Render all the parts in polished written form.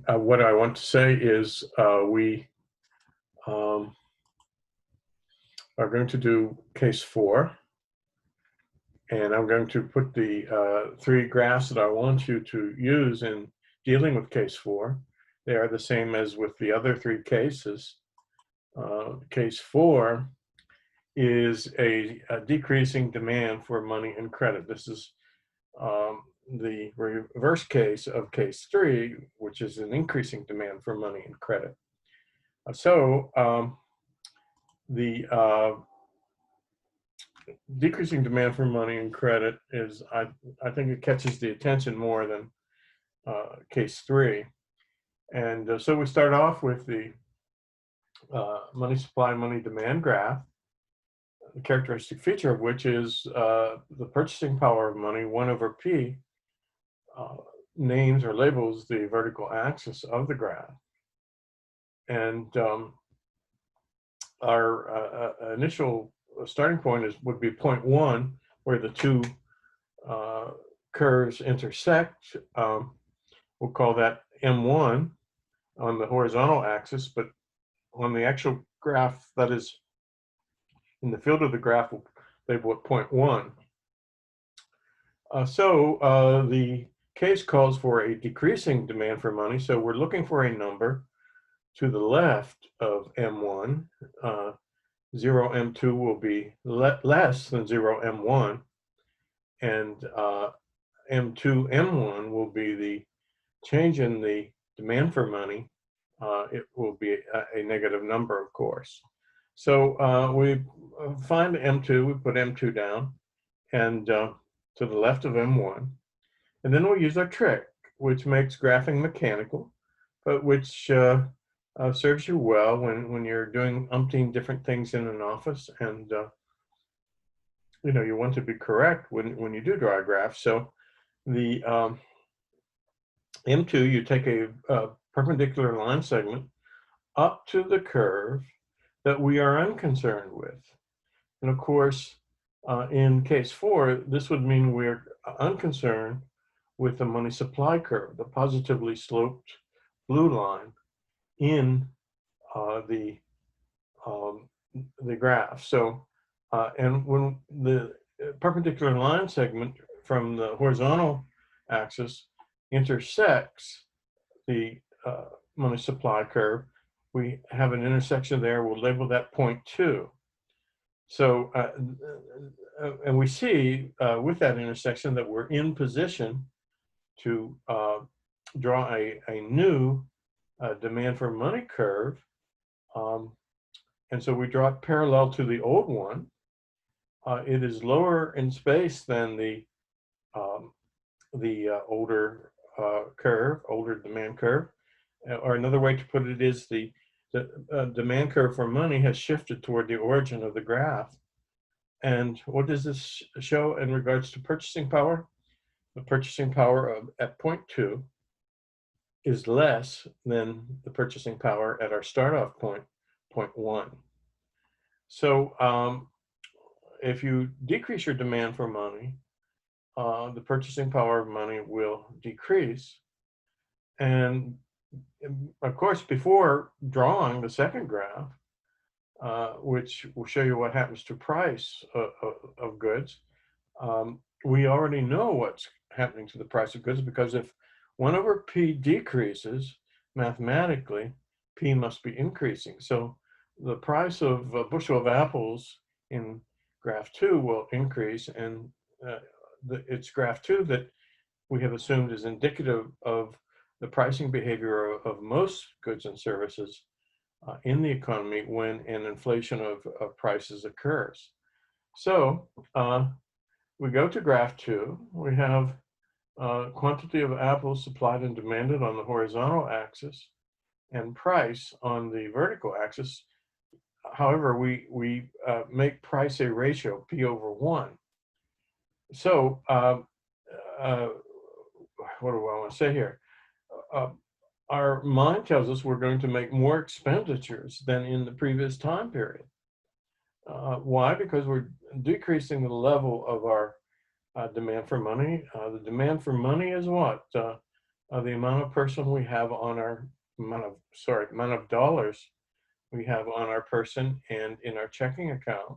what I want to say is we are going to do case 4, and I'm going to put the 3 graphs that I want you to use in dealing with case 4. They are the same as with the other 3 cases. Case 4 is a decreasing demand for money and credit. This is the reverse case of case 3, which is an increasing demand for money and credit. The decreasing demand for money and credit is, I think it catches the attention more than case 3. And so we start off with the money supply, money demand graph, the characteristic feature of which is the purchasing power of money 1 over P names or labels the vertical axis of the graph. And our initial starting point would be point 1, where the 2 curves intersect. We'll call that M1 on the horizontal axis, but on the actual graph that is in the field of the graph, we'll label it point 1. The case calls for a decreasing demand for money, so we're looking for a number to the left of M1. 0 M2 will be less than 0 M1, and M2 M1 will be the change in the demand for money. It will be a negative number, of course. So we find M2, we put M2 down, and to the left of M1. And then we'll use our trick, which makes graphing mechanical, but which serves you well when you're doing umpteen different things in an office, and you want to be correct when you do draw a graph. So the M2, you take a perpendicular line segment up to the curve that we are unconcerned with. And of course, in case 4, this would mean we're unconcerned with the money supply curve, the positively sloped blue line in the graph. So, and when the perpendicular line segment from the horizontal axis intersects the money supply curve, we have an intersection there. We'll label that point 2. So, and we see with that intersection that we're in position to draw a new demand for money curve. And so we draw it parallel to the old one. It is lower in space than the older curve, older demand curve. Or another way to put it is the demand curve for money has shifted toward the origin of the graph. And what does this show in regards to purchasing power? The purchasing power at point 2 is less than the purchasing power at our start-off point, point 1. So if you decrease your demand for money, the purchasing power of money will decrease. And of course, before drawing the second graph, which will show you what happens to price of goods, we already know what's happening to the price of goods, because if 1 over P decreases, mathematically, P must be increasing. So the price of a bushel of apples in graph 2 will increase, and it's graph 2 that we have assumed is indicative of the pricing behavior of most goods and services in the economy when an inflation of prices occurs. So we go to graph 2. We have quantity of apples supplied and demanded on the horizontal axis and price on the vertical axis. However, we make price a ratio, P over 1. So what do I want to say here? Our mind tells us we're going to make more expenditures than in the previous time period. Why? Because we're decreasing the level of our demand for money. The demand for money is what? the amount of person we have on our amount of dollars we have on our person and in our checking account,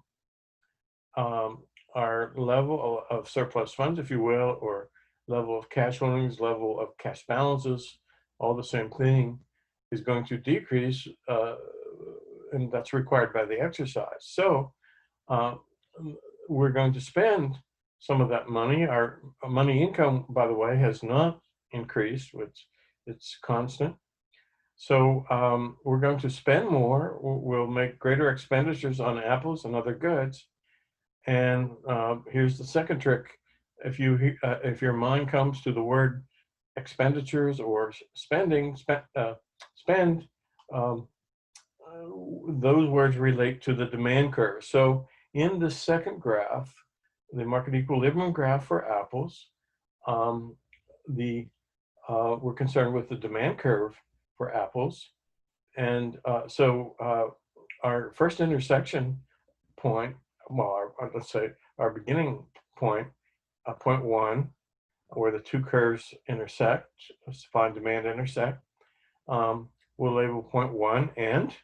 um, our level of surplus funds, if you will, or level of cash holdings, level of cash balances, all the same thing, is going to decrease, and that's required by the exercise. So uh, we're going to spend some of that money. Our money income, by the way, has not increased, which it's constant. So we're going to spend more. We'll make greater expenditures on apples and other goods. And here's the second trick: if your mind comes to the word expenditures or spend, um, those words relate to the demand curve. So in the second graph, the market equilibrium graph for apples, um, we're concerned with the demand curve for apples. And our first intersection point, well, let's say our beginning point, point one, where the two curves intersect, supply and demand intersect, we'll label point one, and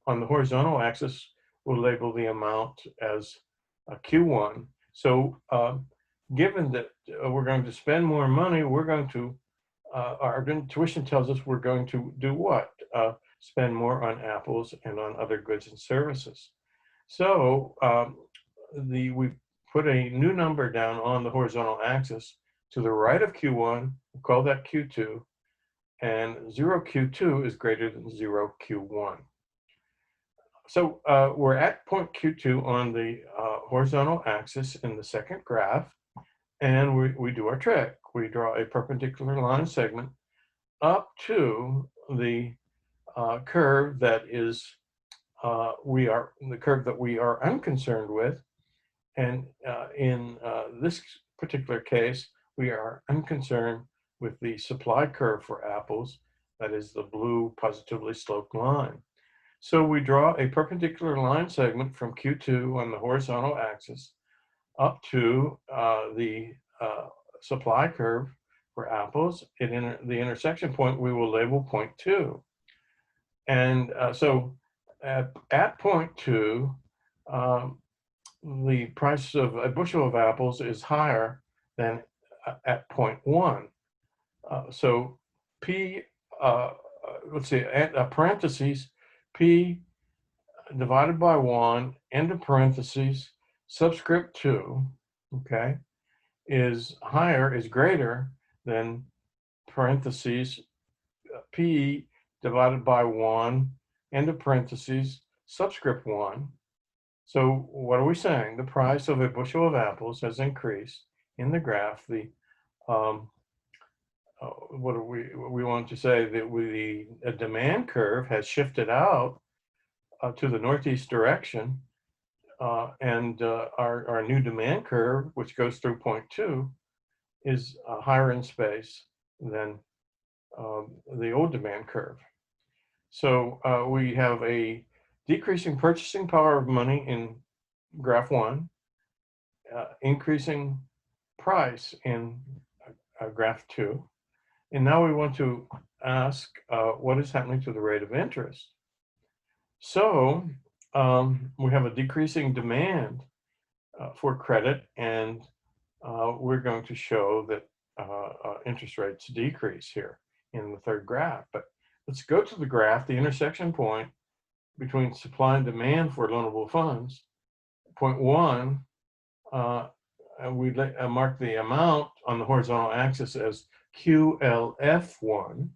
on the horizontal axis, we'll label the amount as Q1. So given that we're going to spend more money, we're going to, our intuition tells us we're going to do what? Spend more on apples and on other goods and services. So we put a new number down on the horizontal axis to the right of Q1, we'll call that Q2, and 0 Q2 is greater than 0 Q1. So we're at point Q2 on the horizontal axis in the second graph, and we do our trick. We draw a perpendicular line segment up to the curve that is the curve that we are unconcerned with, and in this particular case, we are unconcerned with the supply curve for apples, that is the blue positively sloped line. So we draw a perpendicular line segment from Q2 on the horizontal axis up to the supply curve for apples. The intersection point we will label point 2. And so at point 2, the price of a bushel of apples is higher than at point 1. So P, let's see, parentheses, P divided by 1, end of parentheses, subscript 2, okay, is greater than parentheses, P divided by 1, end of parentheses, subscript 1. So what are we saying? The price of a bushel of apples has increased in the graph. What do we want to say? That the demand curve has shifted out to the northeast direction, and our new demand curve, which goes through point 2, is higher in space than the old demand curve. So we have a decreasing purchasing power of money in graph 1, increasing price in graph 2. And now we want to ask what is happening to the rate of interest. So we have a decreasing demand for credit, and we're going to show that interest rates decrease here in the third graph. But let's go to the graph, the intersection point between supply and demand for loanable funds. Point 1, we mark the amount on the horizontal axis as QLF1.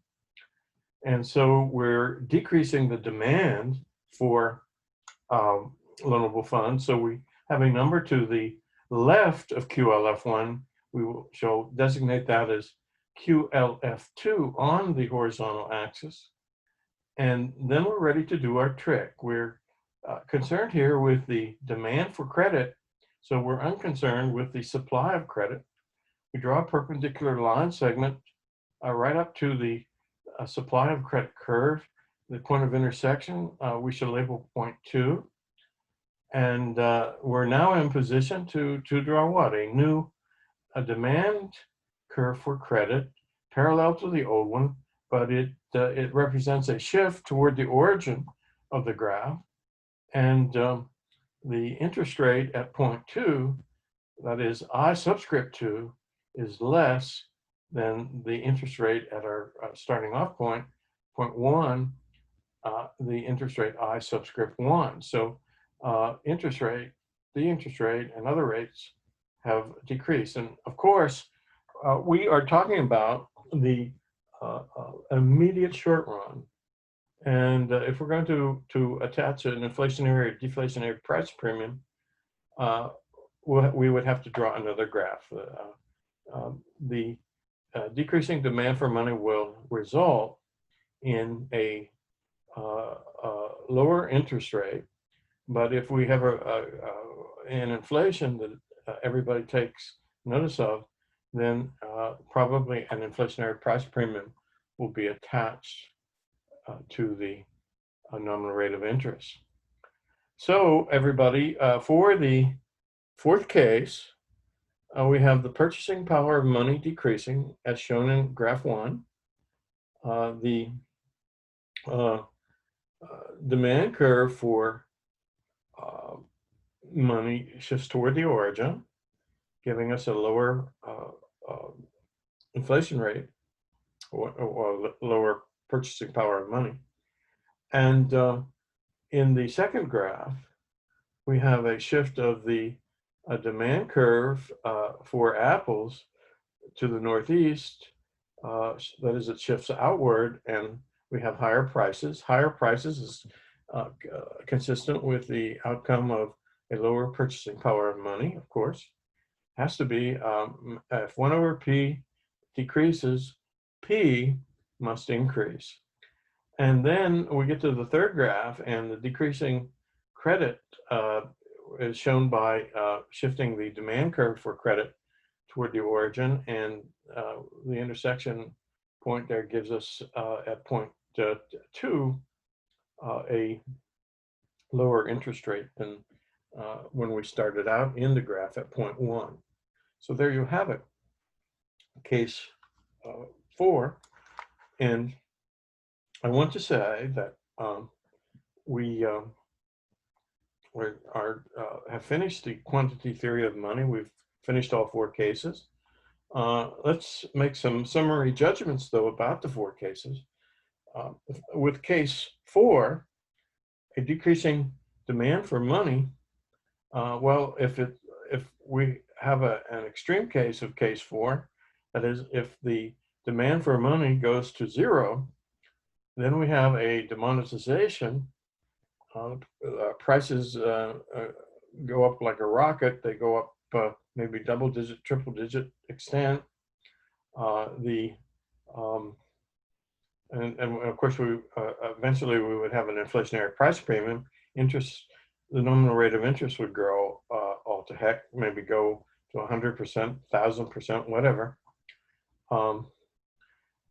And so we're decreasing the demand for loanable funds. So we have a number to the left of QLF1. We will designate that as QLF2 on the horizontal axis. And then we're ready to do our trick. We're concerned here with the demand for credit, so we're unconcerned with the supply of credit. We draw a perpendicular line segment right up to the supply of credit curve. The point of intersection, we should label point 2. And we're now in position to draw what? A demand curve for credit parallel to the old one, but it represents a shift toward the origin of the graph. And the interest rate at point 2, that is I subscript 2, is less than the interest rate at our starting off point, point 1, the interest rate I subscript 1. So the interest rate and other rates have decreased. And of course, we are talking about the immediate short run. And if we're going to attach an inflationary or deflationary price premium, we would have to draw another graph. The decreasing demand for money will result in a lower interest rate. But if we have an inflation that everybody takes notice of, then probably an inflationary price premium will be attached to the nominal rate of interest. So everybody, for the fourth case, we have the purchasing power of money decreasing as shown in graph 1. The demand curve for money shifts toward the origin, giving us a lower inflation rate or lower purchasing power of money. And in the second graph, we have a shift of the demand curve for apples to the northeast. That is, it shifts outward, and we have higher prices. Higher prices is consistent with the outcome of a lower purchasing power of money, of course. Has to be, if 1 over P decreases, P must increase. And then we get to the third graph, and the decreasing credit is shown by shifting the demand curve for credit toward the origin, and the intersection point there gives us at point 2 a lower interest rate than when we started out in the graph at point 1. So there you have it, case 4. And I want to say that we have finished the quantity theory of money. We've finished all 4 cases. Let's make some summary judgments, though, about the 4 cases. With case 4, a decreasing demand for money, well, if we have an extreme case of case 4, that is, if the demand for money goes to 0, then we have a demonetization. Prices go up like a rocket. They go up maybe double-digit, triple-digit extent. And of course, we eventually we would have an inflationary price premium. The nominal rate of interest would grow all to heck, maybe go to 100%, 1,000%, whatever.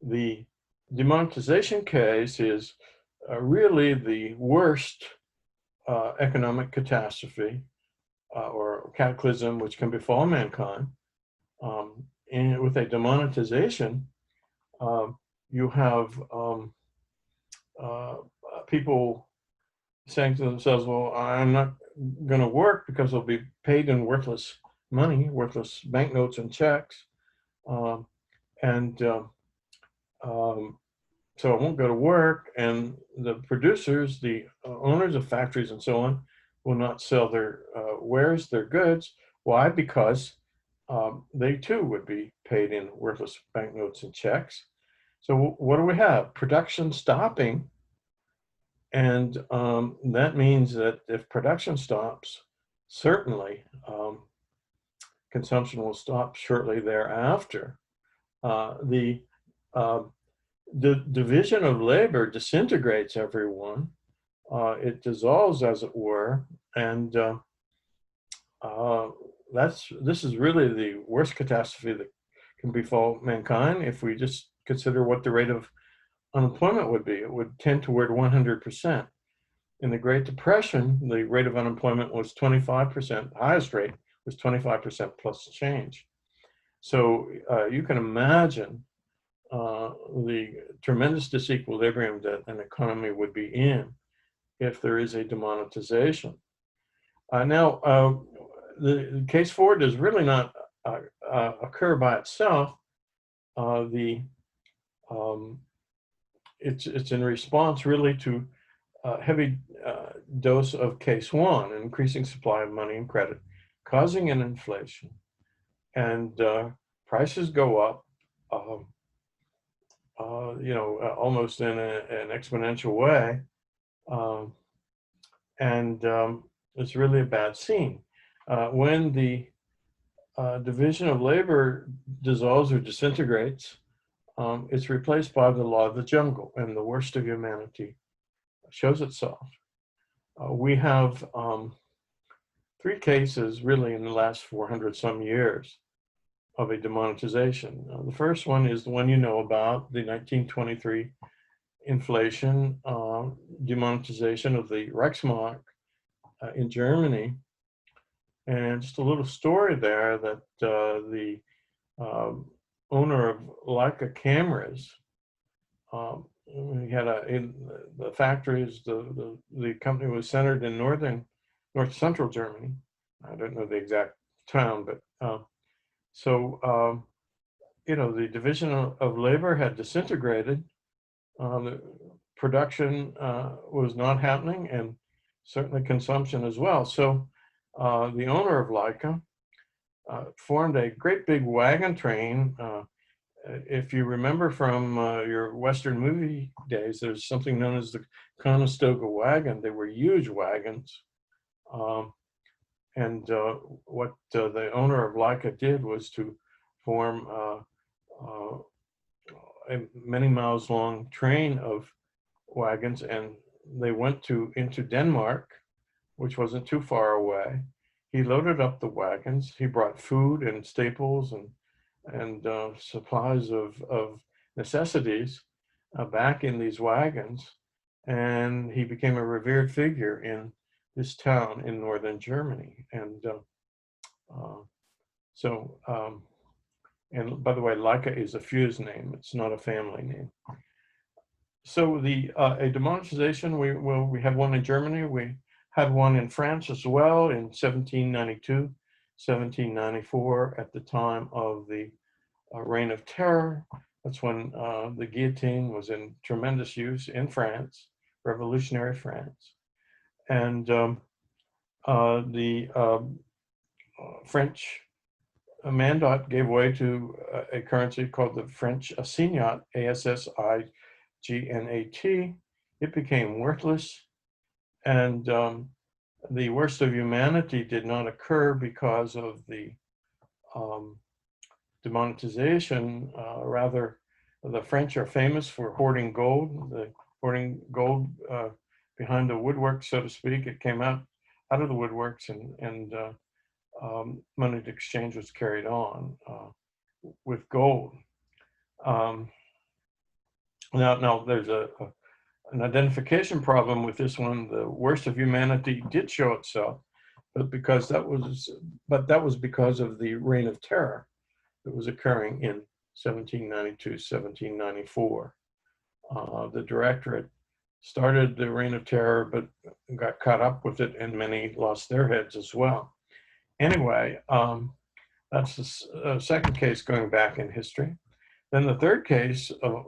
The demonetization case is really the worst economic catastrophe or cataclysm which can befall mankind. And with a demonetization, you have people saying to themselves, well, I'm not going to work because I'll be paid in worthless money, worthless banknotes and checks. So I won't go to work, and the producers, the owners of factories and so on, will not sell their wares, their goods. Why? Because they too would be paid in worthless banknotes and checks. So what do we have? Production stopping. And that means that if production stops, certainly consumption will stop shortly thereafter. The division of labor disintegrates everyone. It dissolves, as it were, and this is really the worst catastrophe that can befall mankind. If we just consider what the rate of unemployment would be, it would tend toward 100%. In the Great Depression, the rate of unemployment was 25%. The highest rate was 25% plus change. So you can imagine the tremendous disequilibrium that an economy would be in if there is a demonetization. The case for it does really not occur by itself. The it's in response really to a heavy dose of case one, an increasing supply of money and credit, causing an inflation, and prices go up. Almost in an exponential way, um, and it's really a bad scene. When the division of labor dissolves or disintegrates, it's replaced by the law of the jungle, and the worst of humanity shows itself. We have three cases really in the last 400 some years of a demonetization. The first one is the one you know about, the 1923 inflation, demonetization of the Reichsmark in Germany. And just a little story there that the owner of Leica cameras, he had in the factories, the company was centered in north central Germany. I don't know the exact town, but the division of labor had disintegrated. The production was not happening, and certainly consumption as well. So the owner of Leica formed a great big wagon train. If you remember from your Western movie days, there's something known as the Conestoga wagon. They were huge wagons. What the owner of Leica did was to form a many miles long train of wagons, and they went into Denmark, which wasn't too far away. He loaded up the wagons. He brought food and staples and supplies of necessities back in these wagons, and he became a revered figure in this town in northern Germany. And by the way, Leica is a fuse name; it's not a family name. So a demonetization, we have one in Germany. We had one in France as well in 1792, 1794, at the time of the Reign of Terror. That's when the guillotine was in tremendous use in France, revolutionary France. And the French mandate gave way to a currency called the French assignat, ASSIGNAT. It became worthless, and the worst of humanity did not occur because of the demonetization. Rather, the French are famous for hoarding gold, behind the woodwork, so to speak. It came out of the woodworks, and money exchange was carried on with gold. Now there's an identification problem with this one. The worst of humanity did show itself, but that was because of the Reign of Terror that was occurring in 1792, 1794. The Directorate started the Reign of Terror, but got caught up with it, and many lost their heads as well. Anyway, that's the second case going back in history. Then the third case of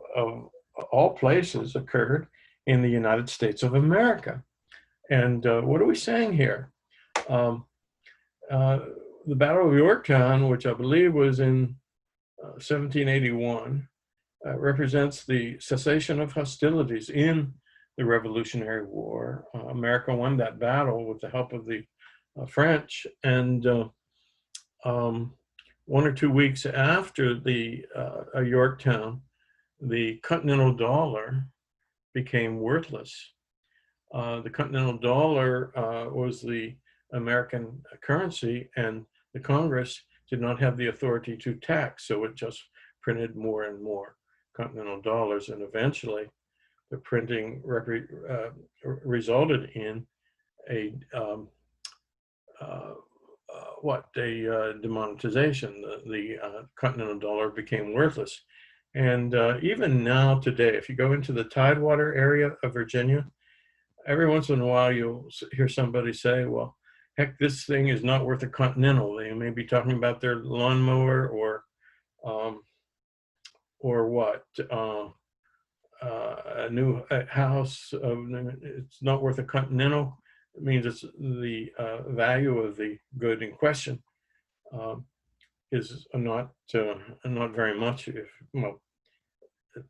all places occurred in the United States of America. And what are we saying here? The Battle of Yorktown, which I believe was in 1781, represents the cessation of hostilities in the Revolutionary War. America won that battle with the help of the French, and 1 or 2 weeks after the Yorktown, the Continental dollar became worthless. The Continental dollar was the American currency, and the Congress did not have the authority to tax, so it just printed more and more Continental dollars, and eventually the printing resulted in a demonetization. The Continental dollar became worthless, And even now today, if you go into the Tidewater area of Virginia, every once in a while you'll hear somebody say, well, heck, this thing is not worth a Continental. They may be talking about their lawnmower um, or what, a new house. It's not worth a Continental. It means it's the value of the good in question um, is not very much, if well,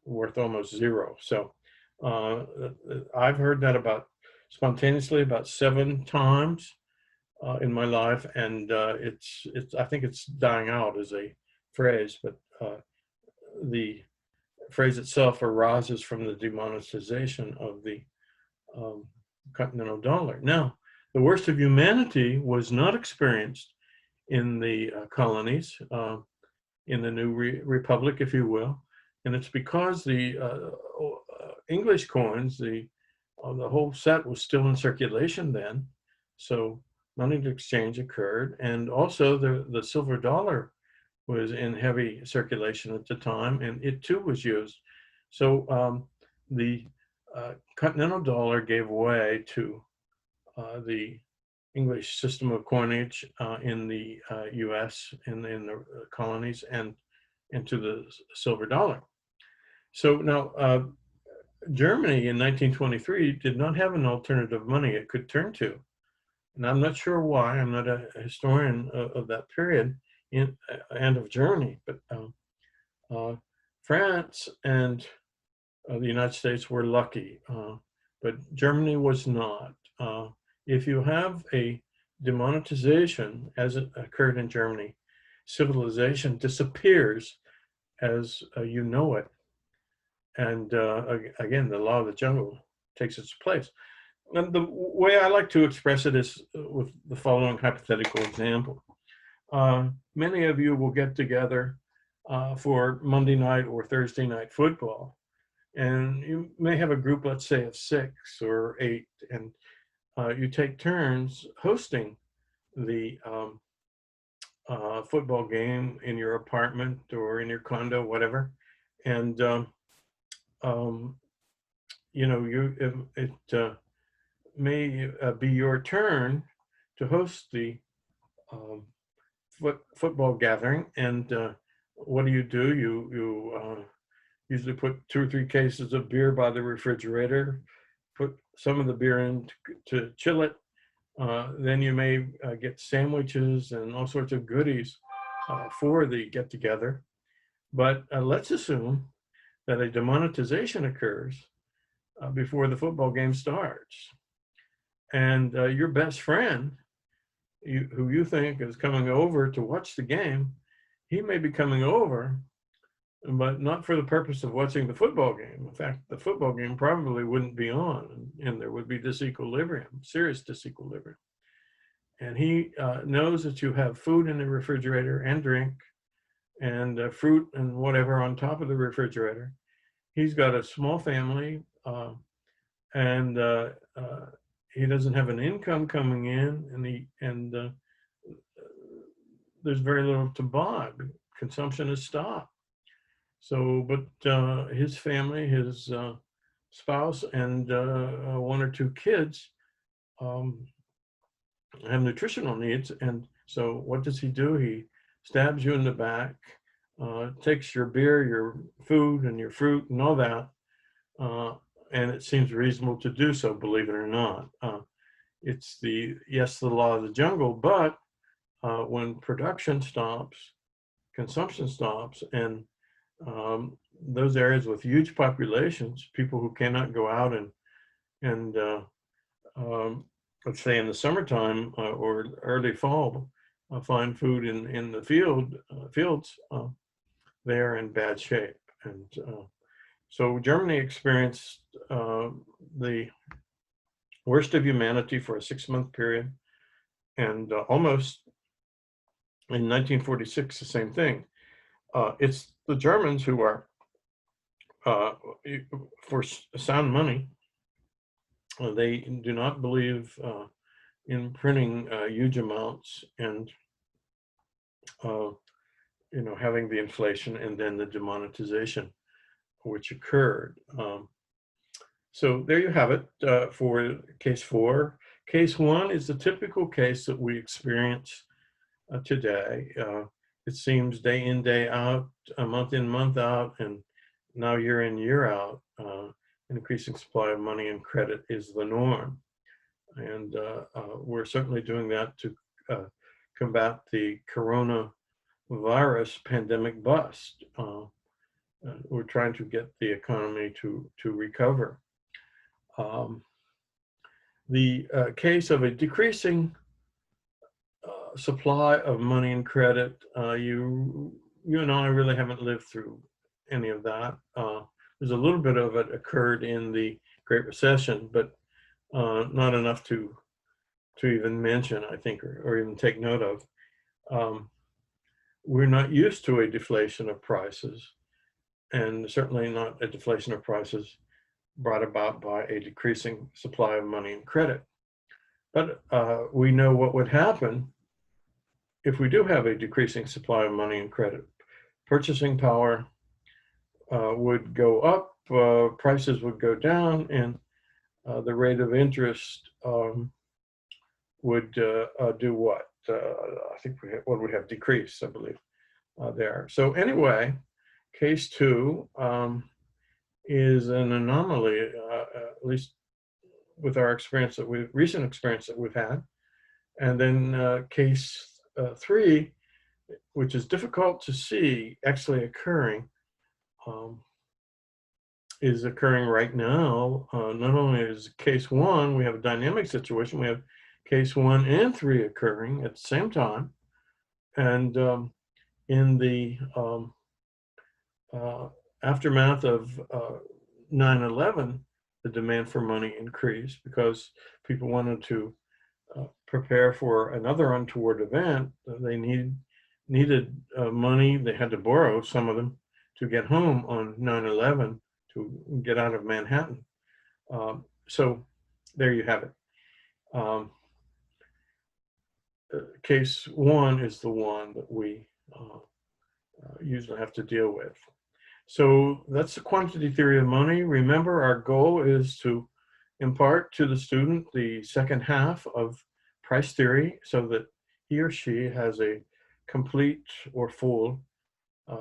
worth almost zero. So I've heard that spontaneously about 7 times in my life, and it's I think it's dying out as a phrase, but the phrase itself arises from the demonetization of the um, continental dollar. Now, the worst of humanity was not experienced in the colonies, in the new republic, if you will, and it's because the English coins, the whole set was still in circulation then, so money to exchange occurred, and also the silver dollar was in heavy circulation at the time, and it too was used. So the continental dollar gave way to the English system of coinage in the U.S. in the colonies and into the silver dollar. So now Germany in 1923 did not have an alternative money it could turn to. And I'm not sure why. I'm not a historian of that period and of Germany, but France and the United States were lucky, but Germany was not. If you have a demonetization, as it occurred in Germany, civilization disappears as you know it. And again, the law of the jungle takes its place. And the way I like to express it is with the following hypothetical example. Many of you will get together for Monday night or Thursday night football. And you may have a group, let's say, of 6 or 8, and you take turns hosting the football game in your apartment or in your condo, whatever. And it may be your turn to host the football gathering. And what do? You usually put 2 or 3 cases of beer by the refrigerator, put some of the beer in to chill it. Then you may get sandwiches and all sorts of goodies for the get together. But let's assume that a demonetization occurs before the football game starts. And your best friend, who you think is coming over to watch the game, he may be coming over, but not for the purpose of watching the football game. In fact, the football game probably wouldn't be on, and there would be disequilibrium, serious disequilibrium. And he knows that you have food in the refrigerator and drink and fruit and whatever on top of the refrigerator. He's got a small family, and he doesn't have an income coming in, and there's very little to buy. Consumption has stopped. So, but his family, his spouse, and 1 or 2 kids have nutritional needs. And so what does he do? He stabs you in the back, takes your beer, your food, and your fruit, and all that. And it seems reasonable to do so, believe it or not. It's the law of the jungle, but when production stops, consumption stops, and those areas with huge populations, people who cannot go out and let's say in the summertime or early fall, find food in the fields, they're in bad shape. And so Germany experienced the worst of humanity for a 6-month period, and almost in 1946, the same thing. It's the Germans who are, for sound money, they do not believe in printing huge amounts, and having the inflation and then the demonetization, which occurred. So there you have it for case 4. Case 1 is the typical case that we experience today. It seems day in, day out, month in, month out, and now year in, year out, increasing supply of money and credit is the norm. And we're certainly doing that to combat the coronavirus pandemic bust. We're trying to get the economy to recover. The case of a decreasing supply of money and credit, you and I really haven't lived through any of that. There's a little bit of it occurred in the Great Recession, but not enough to even mention, I think, or even take note of. We're not used to a deflation of prices, and certainly not a deflation of prices brought about by a decreasing supply of money and credit. But we know what would happen if we do have a decreasing supply of money and credit. Purchasing power would go up, prices would go down, and the rate of interest would do what? I think we have decreased, I believe, there. So anyway, case 2 is an anomaly, at least with our experience recent experience that we've had. And then case 3, which is difficult to see actually occurring, is occurring right now. Not only is case 1, we have a dynamic situation, we have case 1 and 3 occurring at the same time. And in the aftermath of 9/11, the demand for money increased because people wanted to prepare for another untoward event. They needed money. They had to borrow, some of them, to get home on 9/11, to get out of Manhattan. So there you have it. Case 1 is the one that we usually have to deal with. So that's the quantity theory of money. Remember, our goal is to impart to the student the second half of price theory so that he or she has a complete or full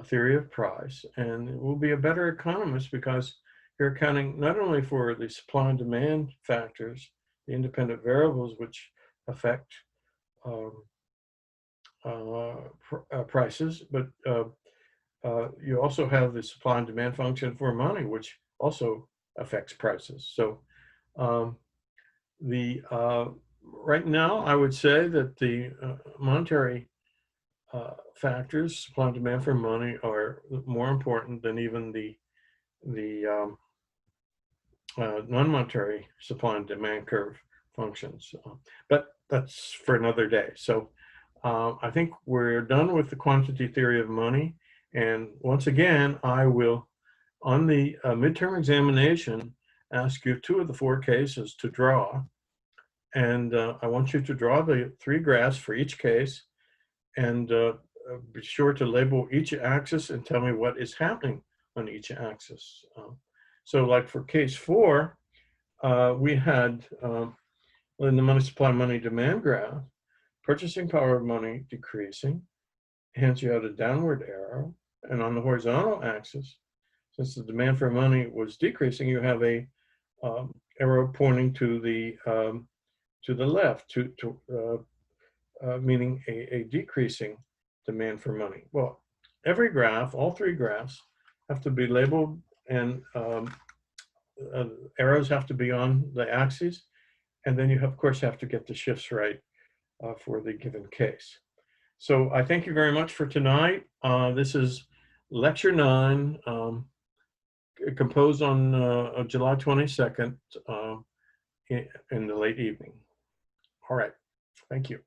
theory of price, and will be a better economist because you're accounting not only for the supply and demand factors, the independent variables which affect prices, but you also have the supply and demand function for money, which also affects prices. So right now, I would say that the monetary factors, supply and demand for money, are more important than even the non-monetary supply and demand curve functions. But that's for another day. So I think we're done with the quantity theory of money. And once again, I will, on the midterm examination, ask you 2 of the 4 cases to draw. And I want you to draw the 3 graphs for each case, and be sure to label each axis and tell me what is happening on each axis. So like for case 4, we had in the money supply, money demand graph, purchasing power of money decreasing, hence you had a downward arrow. And on the horizontal axis, since the demand for money was decreasing, you have a arrow pointing to the left, meaning a decreasing demand for money. Well, every graph, all 3 graphs, have to be labeled, and arrows have to be on the axes, and then you of course have to get the shifts right for the given case. So I thank you very much for tonight. This is lecture 9, composed on July 22nd in the late evening. All right, thank you.